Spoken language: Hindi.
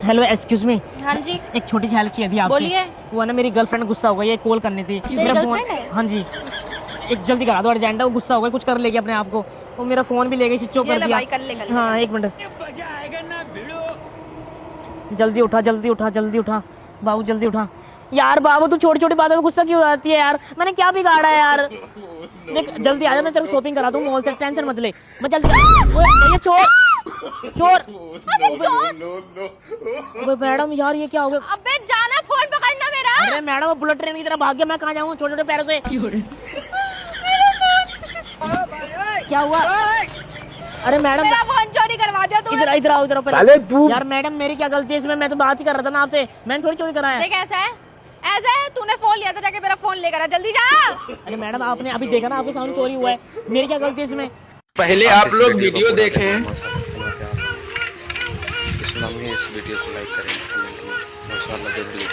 Hello excuse me. हाँ जी। एक छोटी सी हेल्प की थी आपसे। बोलिए। वो है ना मेरी गर्लफ्रेंड गुस्सा हो गई है, कॉल करनी थी। मेरा फोन। गर्लफ्रेंड है? हाँ जी। एक जल्दी करा दो, अर्जेंट है, वो गुस्सा हो गई, कुछ कर लेगी अपने आप को। वो मेरा फोन भी ले गई, स्विच ऑफ ये कर ले दिया। भाई, कर ले, कर ले। हाँ एक मिनट, जल्दी उठा जल्दी उठा जल्दी उठा बाबू, जल्दी उठा यार। बाबू तू छोटी छोटी बातों में गुस्सा क्यों आती है यार? मैंने क्या बिगाड़ा है यार? देख जल्दी आ जा, मैं तेरे को शॉपिंग करा दूं मॉल से, टेंशन मत ले। मैं जल्दी। ओए ये चोर चोर। ओए मैडम यार ये क्या हो गया? अबे जाना, फोन पकड़ना मेरा। अरे मैडम वो बुलेट ट्रेन की तरह भाग गया, मैं कहाँ जाऊँ छोटे छोटे पैरों से? क्या हुआ? अरे मैडम मेरा फोन चोरी करवा दिया तूने। इधर इधर आओ, इधर आओ साले तू। यार मैडम मेरी क्या गलती है इसमें? मैं तो बात ही कर रहा था ना आपसे, मैंने थोड़ी चोरी करा है। देख ऐसा है, ऐसा है, तूने फोन लिया था, जाके मेरा फोन लेकर आ, जल्दी जा। अरे मैडम आपने अभी देखा ना, आपके सामने चोरी हुआ है, मेरी क्या गलती है इसमें? पहले आप लोग वीडियो देखें। इस वीडियो को लाइक करें, कमेंट में माशाअल्लाह जल्दी।